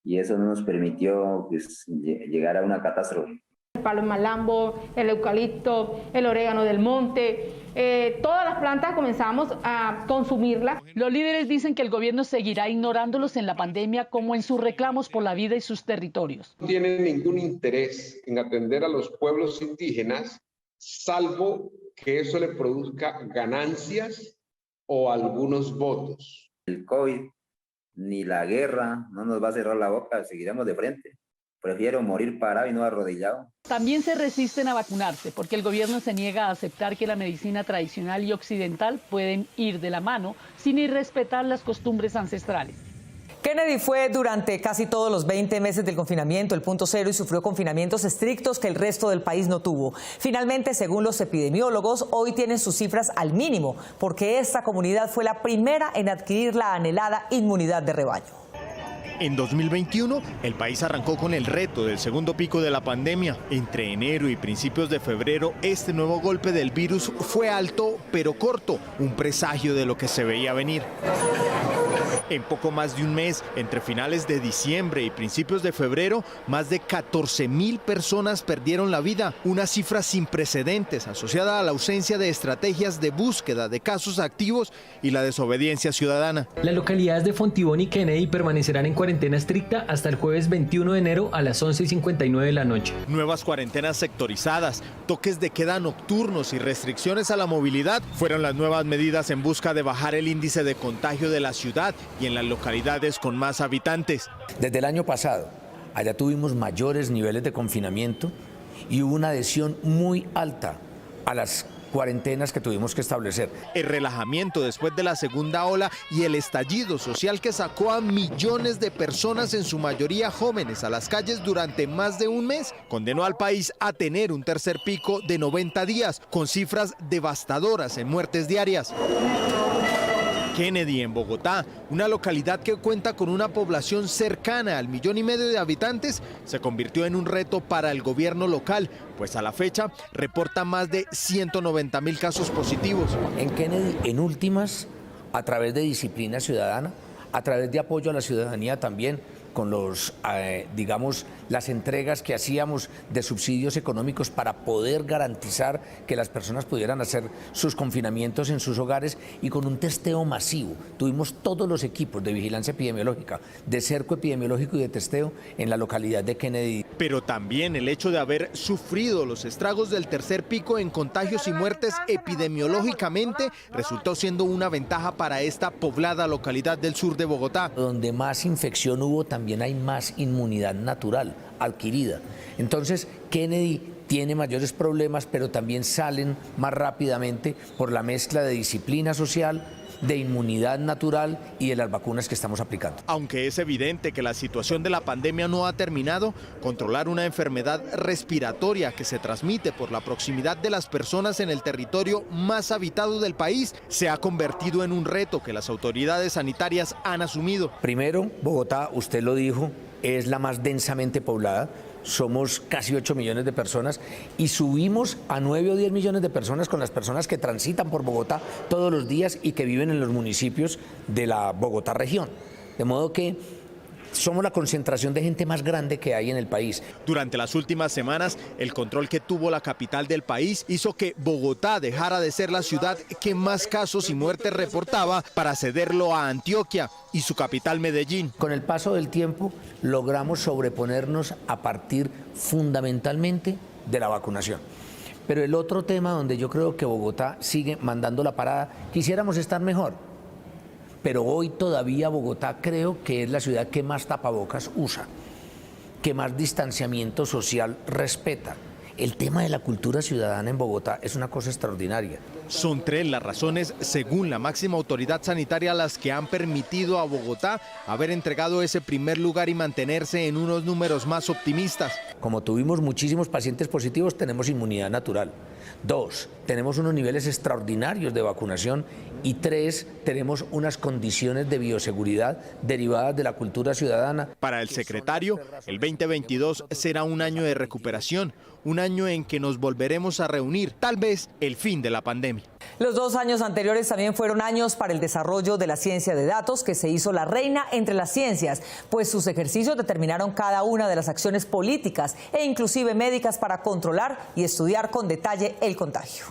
[SPEAKER 25] y eso no nos permitió pues, llegar a una catástrofe.
[SPEAKER 3] El palo malambo, el eucalipto, el orégano del monte, todas las plantas comenzamos a consumirlas.
[SPEAKER 6] Los líderes dicen que el gobierno seguirá ignorándolos en la pandemia como en sus reclamos por la vida y sus territorios.
[SPEAKER 24] No tienen ningún interés en atender a los pueblos indígenas, salvo que eso le produzca ganancias o algunos votos.
[SPEAKER 25] El COVID ni la guerra no nos va a cerrar la boca, seguiremos de frente. Prefiero morir parado y no arrodillado.
[SPEAKER 6] También se resisten a vacunarse porque el gobierno se niega a aceptar que la medicina tradicional y occidental pueden ir de la mano sin irrespetar las costumbres ancestrales.
[SPEAKER 2] Kennedy fue durante casi todos los 20 meses del confinamiento el punto cero y sufrió confinamientos estrictos que el resto del país no tuvo. Finalmente, según los epidemiólogos, hoy tienen sus cifras al mínimo porque esta comunidad fue la primera en adquirir la anhelada inmunidad de rebaño.
[SPEAKER 12] En 2021, el país arrancó con el reto del segundo pico de la pandemia. Entre enero y principios de febrero, este nuevo golpe del virus fue alto, pero corto, un presagio de lo que se veía venir. En poco más de un mes, entre finales de diciembre y principios de febrero, más de 14.000 personas perdieron la vida, una cifra sin precedentes asociada a la ausencia de estrategias de búsqueda de casos activos y la desobediencia ciudadana.
[SPEAKER 29] Las localidades de Fontibón y Kennedy permanecerán en cuarentena estricta hasta el jueves 21 de enero a las 11:59 de la noche.
[SPEAKER 12] Nuevas cuarentenas sectorizadas, toques de queda nocturnos y restricciones a la movilidad fueron las nuevas medidas en busca de bajar el índice de contagio de la ciudad y en las localidades con más habitantes.
[SPEAKER 30] Desde el año pasado, allá tuvimos mayores niveles de confinamiento y hubo una adhesión muy alta a las cuarentenas que tuvimos que establecer.
[SPEAKER 12] El relajamiento después de la segunda ola y el estallido social que sacó a millones de personas, en su mayoría jóvenes, a las calles durante más de un mes, condenó al país a tener un tercer pico de 90 días, con cifras devastadoras en muertes diarias. Kennedy, en Bogotá, una localidad que cuenta con una población cercana al 1,5 millones de habitantes, se convirtió en un reto para el gobierno local, pues a la fecha reporta más de 190.000 casos positivos.
[SPEAKER 30] En Kennedy, en últimas, a través de disciplina ciudadana, a través de apoyo a la ciudadanía también, los, digamos, las entregas que hacíamos de subsidios económicos para poder garantizar que las personas pudieran hacer sus confinamientos en sus hogares, y con un testeo masivo. Tuvimos todos los equipos de vigilancia epidemiológica, de cerco epidemiológico y de testeo en la localidad de Kennedy.
[SPEAKER 12] Pero también el hecho de haber sufrido los estragos del tercer pico en contagios y muertes epidemiológicamente resultó siendo una ventaja para esta poblada localidad del sur de Bogotá.
[SPEAKER 30] Donde más infección hubo, también hay más inmunidad natural adquirida. Entonces, Kennedy tiene mayores problemas, pero también salen más rápidamente por la mezcla de disciplina social, de inmunidad natural y de las vacunas que estamos aplicando.
[SPEAKER 12] Aunque es evidente que la situación de la pandemia no ha terminado, controlar una enfermedad respiratoria que se transmite por la proximidad de las personas en el territorio más habitado del país se ha convertido en un reto que las autoridades sanitarias han asumido.
[SPEAKER 30] Primero, Bogotá, usted lo dijo, es la más densamente poblada. Somos casi 8 millones de personas y subimos a 9 o 10 millones de personas con las personas que transitan por Bogotá todos los días y que viven en los municipios de la Bogotá región. De modo que somos la concentración de gente más grande que hay en el país.
[SPEAKER 12] Durante las últimas semanas, el control que tuvo la capital del país hizo que Bogotá dejara de ser la ciudad que más casos y muertes reportaba para cederlo a Antioquia y su capital Medellín.
[SPEAKER 30] Con el paso del tiempo logramos sobreponernos a partir fundamentalmente de la vacunación. Pero el otro tema donde yo creo que Bogotá sigue mandando la parada, quisiéramos estar mejor. Pero hoy todavía Bogotá creo que es la ciudad que más tapabocas usa, que más distanciamiento social respeta. El tema de la cultura ciudadana en Bogotá es una cosa extraordinaria.
[SPEAKER 12] Son 3 las razones, según la máxima autoridad sanitaria, las que han permitido a Bogotá haber entregado ese primer lugar y mantenerse en unos números más optimistas.
[SPEAKER 30] Como tuvimos muchísimos pacientes positivos, tenemos inmunidad natural. 2, tenemos unos niveles extraordinarios de vacunación. Y 3, tenemos unas condiciones de bioseguridad derivadas de la cultura ciudadana.
[SPEAKER 12] Para el secretario, el 2022 será un año de recuperación, un año en que nos volveremos a reunir, tal vez el fin de la pandemia.
[SPEAKER 2] Los 2 años anteriores también fueron años para el desarrollo de la ciencia de datos, que se hizo la reina entre las ciencias, pues sus ejercicios determinaron cada una de las acciones políticas e inclusive médicas para controlar y estudiar con detalle el contagio.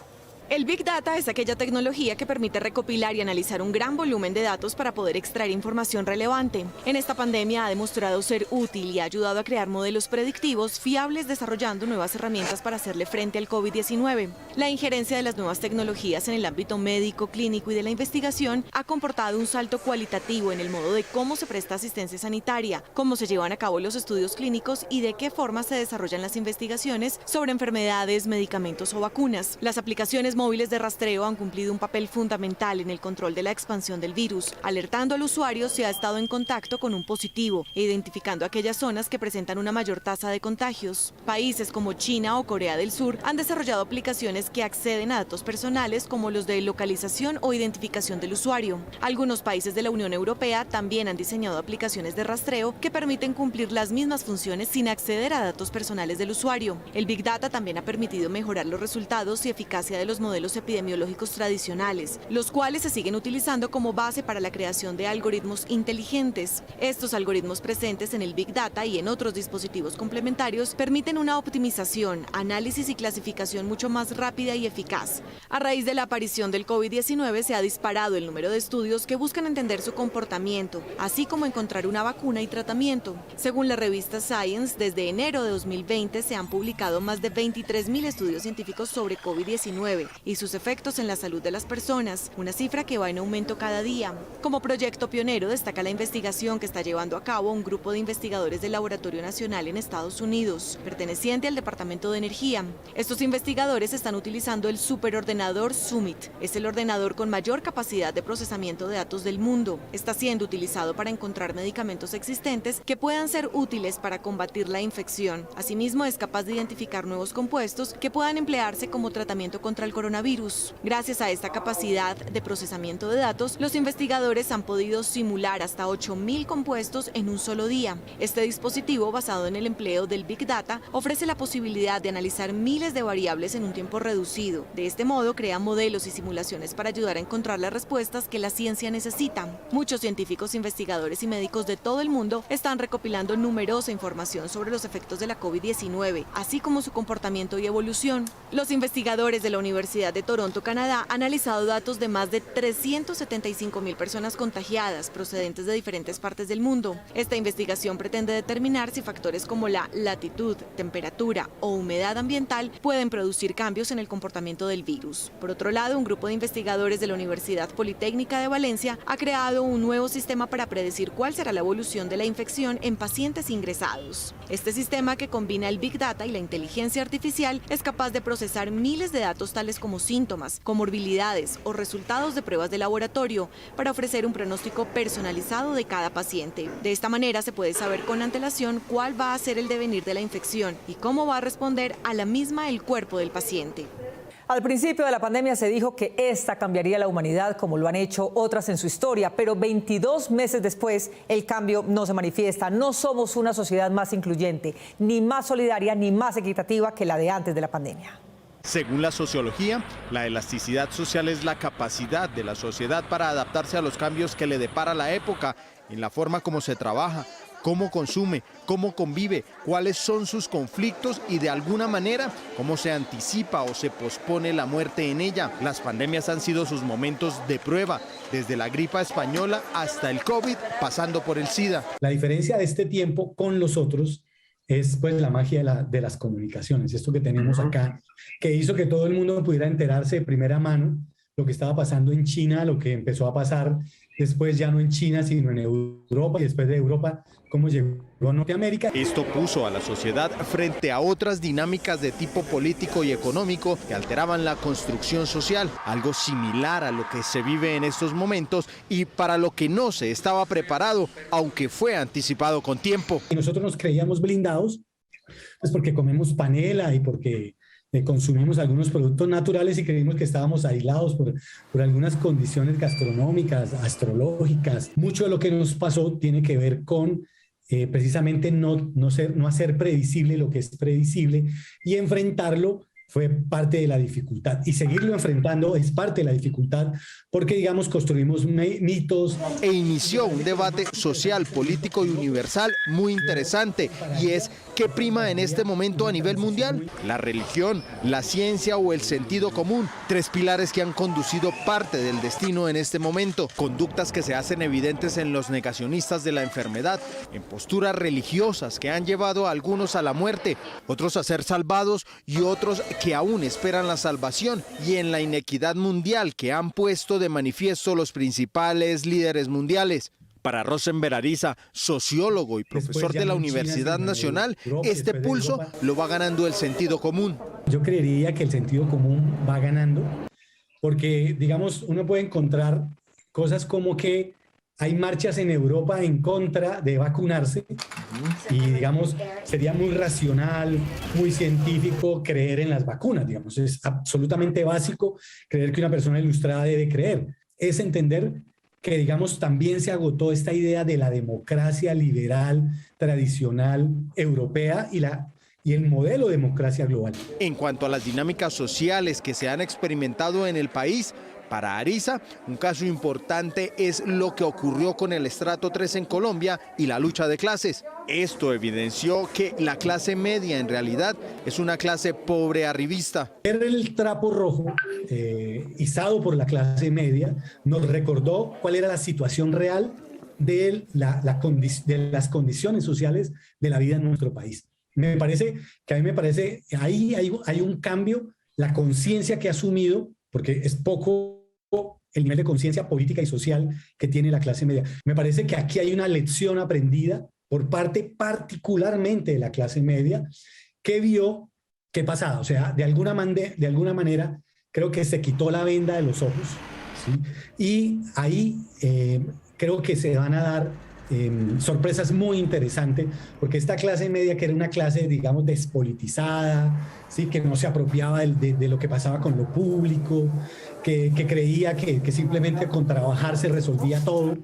[SPEAKER 13] El Big Data es aquella tecnología que permite recopilar y analizar un gran volumen de datos para poder extraer información relevante. En esta pandemia ha demostrado ser útil y ha ayudado a crear modelos predictivos fiables, desarrollando nuevas herramientas para hacerle frente al COVID-19. La injerencia de las nuevas tecnologías en el ámbito médico, clínico y de la investigación ha comportado un salto cualitativo en el modo de cómo se presta asistencia sanitaria, cómo se llevan a cabo los estudios clínicos y de qué forma se desarrollan las investigaciones sobre enfermedades, medicamentos o vacunas. Las aplicaciones móviles de rastreo han cumplido un papel fundamental en el control de la expansión del virus, alertando al usuario si ha estado en contacto con un positivo e identificando aquellas zonas que presentan una mayor tasa de contagios. Países como China o Corea del Sur han desarrollado aplicaciones que acceden a datos personales como los de localización o identificación del usuario. Algunos países de la Unión Europea también han diseñado aplicaciones de rastreo que permiten cumplir las mismas funciones sin acceder a datos personales del usuario. El Big Data también ha permitido mejorar los resultados y eficacia de los modelos epidemiológicos tradicionales, los cuales se siguen utilizando como base para la creación de algoritmos inteligentes. Estos algoritmos presentes en el Big Data y en otros dispositivos complementarios permiten una optimización, análisis y clasificación mucho más rápida y eficaz. A raíz de la aparición del COVID-19 se ha disparado el número de estudios que buscan entender su comportamiento, así como encontrar una vacuna y tratamiento. Según la revista Science, desde enero de 2020 se han publicado más de 23.000 estudios científicos sobre COVID-19 y sus efectos en la salud de las personas, una cifra que va en aumento cada día. Como proyecto pionero destaca la investigación que está llevando a cabo un grupo de investigadores del Laboratorio Nacional en Estados Unidos, perteneciente al Departamento de Energía. Estos investigadores están utilizando el superordenador Summit. Es el ordenador con mayor capacidad de procesamiento de datos del mundo. Está siendo utilizado para encontrar medicamentos existentes que puedan ser útiles para combatir la infección. Asimismo, es capaz de identificar nuevos compuestos que puedan emplearse como tratamiento contra el coronavirus coronavirus. Gracias a esta capacidad de procesamiento de datos, los investigadores han podido simular hasta 8.000 compuestos en un solo día. Este dispositivo, basado en el empleo del Big Data, ofrece la posibilidad de analizar miles de variables en un tiempo reducido. De este modo, crea modelos y simulaciones para ayudar a encontrar las respuestas que la ciencia necesita. Muchos científicos, investigadores y médicos de todo el mundo están recopilando numerosa información sobre los efectos de la COVID-19, así como su comportamiento y evolución. Los investigadores de la Universidad de Toronto, Canadá, han analizado datos de más de 375.000 personas contagiadas procedentes de diferentes partes del mundo. Esta investigación pretende determinar si factores como la latitud, temperatura o humedad ambiental pueden producir cambios en el comportamiento del virus. Por otro lado, un grupo de investigadores de la Universidad Politécnica de Valencia ha creado un nuevo sistema para predecir cuál será la evolución de la infección en pacientes ingresados. Este sistema, que combina el Big Data y la inteligencia artificial, es capaz de procesar miles de datos tales como síntomas, comorbilidades o resultados de pruebas de laboratorio para ofrecer un pronóstico personalizado de cada paciente. De esta manera se puede saber con antelación cuál va a ser el devenir de la infección y cómo va a responder a la misma el cuerpo del paciente.
[SPEAKER 2] Al principio de la pandemia se dijo que esta cambiaría la humanidad como lo han hecho otras en su historia, pero 22 meses después el cambio no se manifiesta. No somos una sociedad más incluyente, ni más solidaria, ni más equitativa que la de antes de la pandemia.
[SPEAKER 12] Según la sociología, la elasticidad social es la capacidad de la sociedad para adaptarse a los cambios que le depara la época, en la forma como se trabaja, cómo consume, cómo convive, cuáles son sus conflictos y de alguna manera cómo se anticipa o se pospone la muerte en ella. Las pandemias han sido sus momentos de prueba, desde la gripa española hasta el COVID, pasando por el SIDA.
[SPEAKER 5] La diferencia de este tiempo con los otros es pues la magia de las comunicaciones, esto que tenemos acá, que hizo que todo el mundo pudiera enterarse de primera mano lo que estaba pasando en China, lo que empezó a pasar después ya no en China, sino en Europa, y después de Europa, cómo llegó a Norteamérica.
[SPEAKER 12] Esto puso a la sociedad frente a otras dinámicas de tipo político y económico que alteraban la construcción social, algo similar a lo que se vive en estos momentos y para lo que no se estaba preparado, aunque fue anticipado con tiempo.
[SPEAKER 5] Y nosotros nos creíamos blindados, pues porque comemos panela y porque consumimos algunos productos naturales y creímos que estábamos aislados por algunas condiciones gastronómicas, astrológicas. Mucho de lo que nos pasó tiene que ver con precisamente no hacer previsible lo que es previsible, y enfrentarlo fue parte de la dificultad, y seguirlo enfrentando es parte de la dificultad porque, digamos, construimos mitos.
[SPEAKER 12] E inició un debate social, político y universal muy interesante, y es ¿qué prima en este momento a nivel mundial? ¿La religión, la ciencia o el sentido común? Tres pilares que han conducido parte del destino en este momento. Conductas que se hacen evidentes en los negacionistas de la enfermedad, en posturas religiosas que han llevado a algunos a la muerte, otros a ser salvados y otros que aún esperan la salvación, y en la inequidad mundial que han puesto de manifiesto los principales líderes mundiales. Para Rosenberg Ariza, sociólogo y profesor de la Universidad Nacional, este pulso lo va ganando el sentido común.
[SPEAKER 5] Yo creería que el sentido común va ganando porque, digamos, uno puede encontrar cosas como que hay marchas en Europa en contra de vacunarse y, digamos, sería muy racional, muy científico creer en las vacunas, digamos. Es absolutamente básico creer que una persona ilustrada debe creer. Es entender que, digamos, también se agotó esta idea de la democracia liberal, tradicional, europea y el modelo de democracia global.
[SPEAKER 12] En cuanto a las dinámicas sociales que se han experimentado en el país, para Ariza, un caso importante es lo que ocurrió con el estrato 3 en Colombia y la lucha de clases. Esto evidenció que la clase media en realidad es una clase pobre arribista.
[SPEAKER 5] Ver el trapo rojo izado por la clase media nos recordó cuál era la situación real de las condiciones sociales de la vida en nuestro país. Ahí hay un cambio, la conciencia que ha asumido, porque es poco el nivel de conciencia política y social que tiene la clase media. Me parece que aquí hay una lección aprendida por parte particularmente de la clase media, que vio qué pasaba. O sea, de alguna manera creo que se quitó la venda de los ojos, ¿sí? Y ahí creo que se van a dar sorpresas muy interesantes, porque esta clase media, que era una clase, digamos, despolitizada, ¿sí? Que no se apropiaba de lo que pasaba con lo público, que creía que simplemente con trabajar se resolvía todo,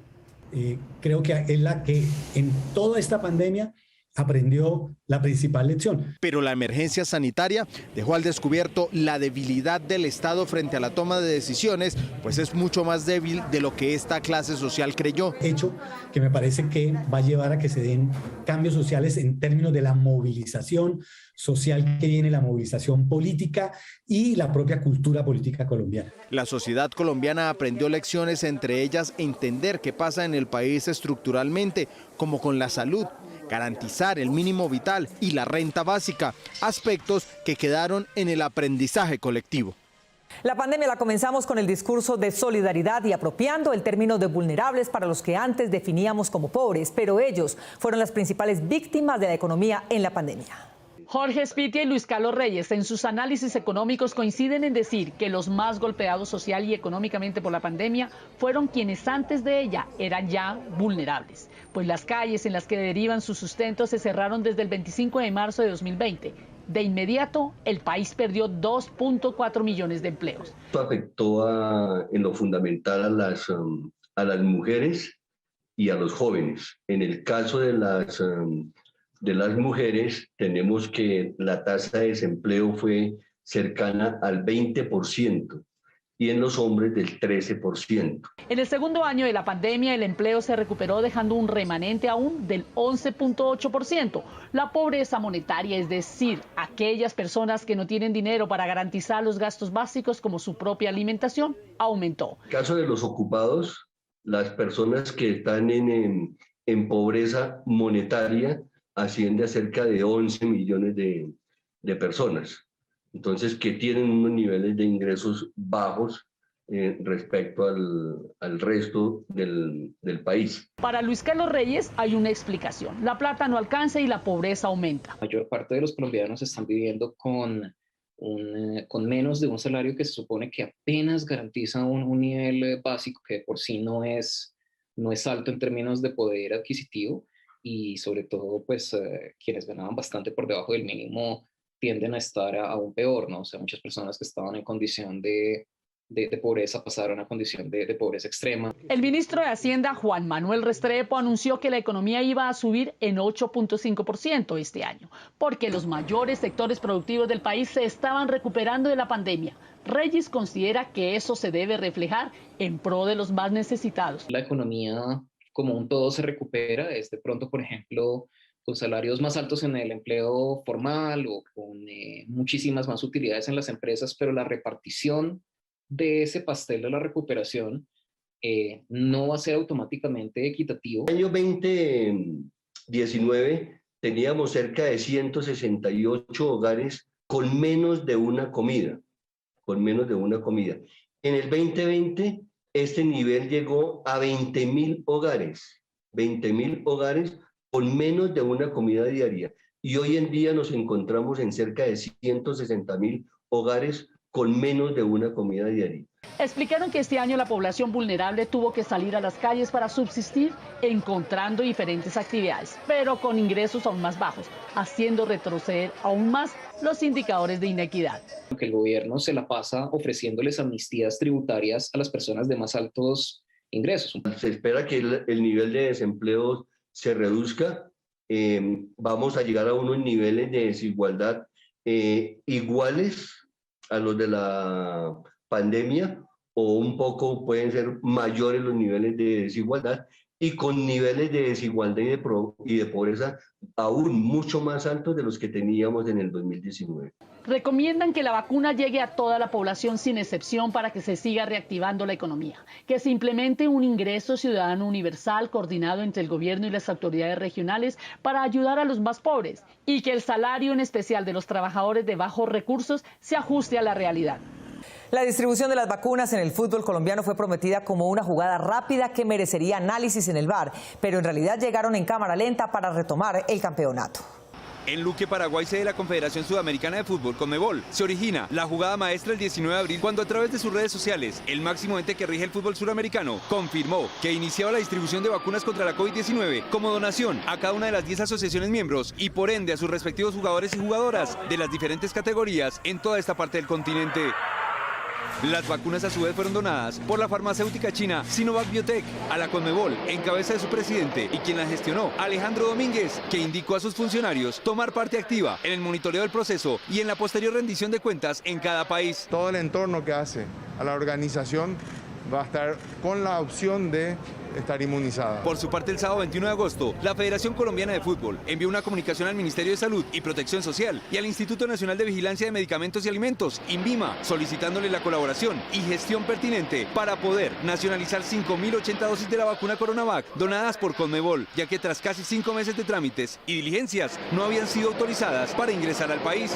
[SPEAKER 5] creo que es la que en toda esta pandemia aprendió la principal lección.
[SPEAKER 12] Pero la emergencia sanitaria dejó al descubierto la debilidad del Estado frente a la toma de decisiones, pues es mucho más débil de lo que esta clase social creyó.
[SPEAKER 5] Hecho que me parece que va a llevar a que se den cambios sociales en términos de la movilización social que viene, la movilización política y la propia cultura política colombiana.
[SPEAKER 12] La sociedad colombiana aprendió lecciones, entre ellas entender qué pasa en el país estructuralmente, como con la salud, garantizar el mínimo vital y la renta básica, aspectos que quedaron en el aprendizaje colectivo.
[SPEAKER 2] La pandemia la comenzamos con el discurso de solidaridad y apropiando el término de vulnerables para los que antes definíamos como pobres, pero ellos fueron las principales víctimas de la economía en la pandemia.
[SPEAKER 6] Jorge Spitia y Luis Carlos Reyes en sus análisis económicos coinciden en decir que los más golpeados social y económicamente por la pandemia fueron quienes antes de ella eran ya vulnerables, pues las calles en las que derivan su sustento se cerraron desde el 25 de marzo de 2020. De inmediato, el país perdió 2.4 millones de empleos.
[SPEAKER 7] Esto afectó en lo fundamental a las mujeres y a los jóvenes. En el caso de las mujeres, tenemos que la tasa de desempleo fue cercana al 20% y en los hombres del 13%.
[SPEAKER 6] En el segundo año de la pandemia, el empleo se recuperó dejando un remanente aún del 11.8%. La pobreza monetaria, es decir, aquellas personas que no tienen dinero para garantizar los gastos básicos como su propia alimentación, aumentó.
[SPEAKER 7] En el caso de los ocupados, las personas que están en pobreza monetaria asciende a cerca de 11 millones de personas. Entonces, que tienen unos niveles de ingresos bajos respecto al resto del país.
[SPEAKER 6] Para Luis Carlos Reyes hay una explicación. La plata no alcanza y la pobreza aumenta.
[SPEAKER 8] La mayor parte de los colombianos están viviendo con menos de un salario que se supone que apenas garantiza un nivel básico que por sí no es alto en términos de poder adquisitivo. Y sobre todo, pues, quienes ganaban bastante por debajo del mínimo tienden a estar aún peor, ¿no? O sea, muchas personas que estaban en condición de pobreza pasaron a condición de pobreza extrema.
[SPEAKER 6] El ministro de Hacienda, Juan Manuel Restrepo, anunció que la economía iba a subir en 8.5% este año, porque los mayores sectores productivos del país se estaban recuperando de la pandemia. Reyes considera que eso se debe reflejar en pro de los más necesitados.
[SPEAKER 8] La economía como un todo se recupera, de pronto, por ejemplo, con salarios más altos en el empleo formal o con muchísimas más utilidades en las empresas, pero la repartición de ese pastel de la recuperación no va a ser automáticamente equitativo.
[SPEAKER 7] En el año 2019 teníamos cerca de 168 hogares con menos de una comida, En el 2020 este nivel llegó a 20.000 hogares con menos de una comida diaria. Y hoy en día nos encontramos en cerca de 160.000 hogares con menos de una comida diaria.
[SPEAKER 6] Explicaron que este año la población vulnerable tuvo que salir a las calles para subsistir, encontrando diferentes actividades, pero con ingresos aún más bajos, haciendo retroceder aún más los indicadores de inequidad.
[SPEAKER 8] Que el gobierno se la pasa ofreciéndoles amnistías tributarias a las personas de más altos ingresos.
[SPEAKER 7] Se espera que el nivel de desempleo se reduzca. Vamos a llegar a unos niveles de desigualdad iguales a los de la pandemia o un poco pueden ser mayores los niveles de desigualdad y con niveles de desigualdad y de pobreza aún mucho más altos de los que teníamos en el 2019.
[SPEAKER 6] Recomiendan que la vacuna llegue a toda la población sin excepción para que se siga reactivando la economía, que se implemente un ingreso ciudadano universal coordinado entre el gobierno y las autoridades regionales para ayudar a los más pobres y que el salario en especial de los trabajadores de bajos recursos se ajuste a la realidad.
[SPEAKER 2] La distribución de las vacunas en el fútbol colombiano fue prometida como una jugada rápida que merecería análisis en el VAR, pero en realidad llegaron en cámara lenta para retomar el campeonato.
[SPEAKER 9] En Luque, Paraguay, sede de la Confederación Sudamericana de Fútbol, Conmebol, se origina la jugada maestra el 19 de abril cuando a través de sus redes sociales, el máximo ente que rige el fútbol suramericano confirmó que iniciaba la distribución de vacunas contra la COVID-19 como donación a cada una de las 10 asociaciones miembros y por ende a sus respectivos jugadores y jugadoras de las diferentes categorías en toda esta parte del continente. Las vacunas a su vez fueron donadas por la farmacéutica china Sinovac Biotech a la Conmebol en cabeza de su presidente y quien la gestionó, Alejandro Domínguez, que indicó a sus funcionarios tomar parte activa en el monitoreo del proceso y en la posterior rendición de cuentas en cada país.
[SPEAKER 10] Todo el entorno que hace a la organización va a estar con la opción de estar inmunizada.
[SPEAKER 9] Por su parte, el sábado 21 de agosto, la Federación Colombiana de Fútbol envió una comunicación al Ministerio de Salud y Protección Social y al Instituto Nacional de Vigilancia de Medicamentos y Alimentos, INVIMA, solicitándole la colaboración y gestión pertinente para poder nacionalizar 5.080 dosis de la vacuna Coronavac donadas por Conmebol, ya que tras casi 5 meses de trámites y diligencias no habían sido autorizadas para ingresar al país.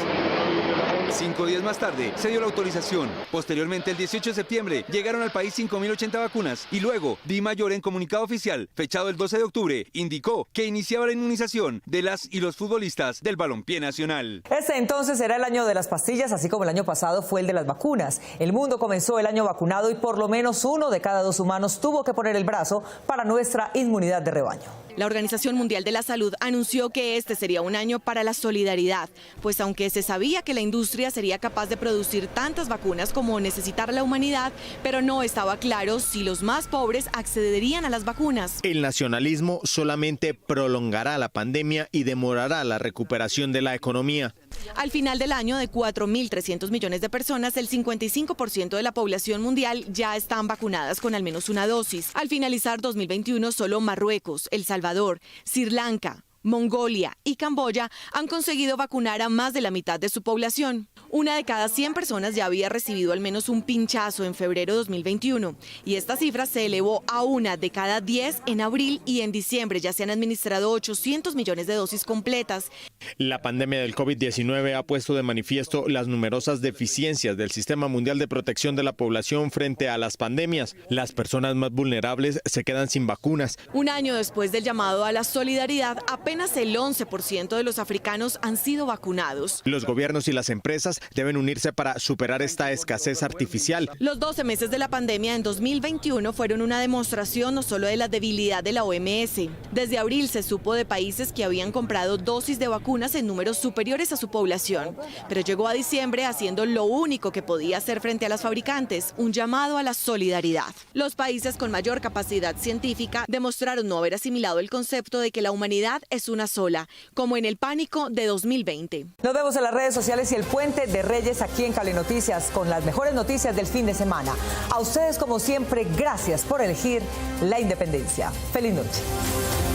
[SPEAKER 9] 5 días más tarde se dio la autorización. Posteriormente, el 18 de septiembre, llegaron al país 5.080 vacunas y luego Di Mayor, en comunicado oficial fechado el 12 de octubre, indicó que iniciaba la inmunización de las y los futbolistas del balompié nacional.
[SPEAKER 2] Este entonces será el año de las pastillas, así como el año pasado fue el de las vacunas. El mundo comenzó el año vacunado y por lo menos 1 de cada 2 humanos tuvo que poner el brazo para nuestra inmunidad de rebaño.
[SPEAKER 13] La Organización Mundial de la Salud anunció que este sería un año para la solidaridad, pues aunque se sabía que la industria sería capaz de producir tantas vacunas como necesitara la humanidad, pero no estaba claro si los más pobres accederían a las vacunas.
[SPEAKER 12] El nacionalismo solamente prolongará la pandemia y demorará la recuperación de la economía.
[SPEAKER 13] Al final del año, de 4.300 millones de personas, el 55% de la población mundial ya están vacunadas con al menos una dosis. Al finalizar 2021, solo Marruecos, El Salvador, Sri Lanka, Mongolia y Camboya han conseguido vacunar a más de la mitad de su población. 1 de cada 100 personas ya había recibido al menos un pinchazo en febrero de 2021 y esta cifra se elevó a 1 de cada 10 en abril y en diciembre ya se han administrado 800 millones de dosis completas.
[SPEAKER 12] La pandemia del COVID-19 ha puesto de manifiesto las numerosas deficiencias del Sistema Mundial de Protección de la Población frente a las pandemias. Las personas más vulnerables se quedan sin vacunas.
[SPEAKER 13] Un año después del llamado a la solidaridad, apenas el 11% de los africanos han sido vacunados.
[SPEAKER 12] Los gobiernos y las empresas deben unirse para superar esta escasez artificial.
[SPEAKER 13] Los 12 meses de la pandemia en 2021 fueron una demostración no solo de la debilidad de la OMS. Desde abril se supo de países que habían comprado dosis de vacunas en números superiores a su población, pero llegó a diciembre haciendo lo único que podía hacer frente a las fabricantes, un llamado a la solidaridad. Los países con mayor capacidad científica demostraron no haber asimilado el concepto de que la humanidad es una sola, como en el pánico de 2020.
[SPEAKER 2] Nos vemos en las redes sociales y el Puente de Reyes aquí en Cali Noticias con las mejores noticias del fin de semana. A ustedes, como siempre, gracias por elegir la independencia. Feliz noche.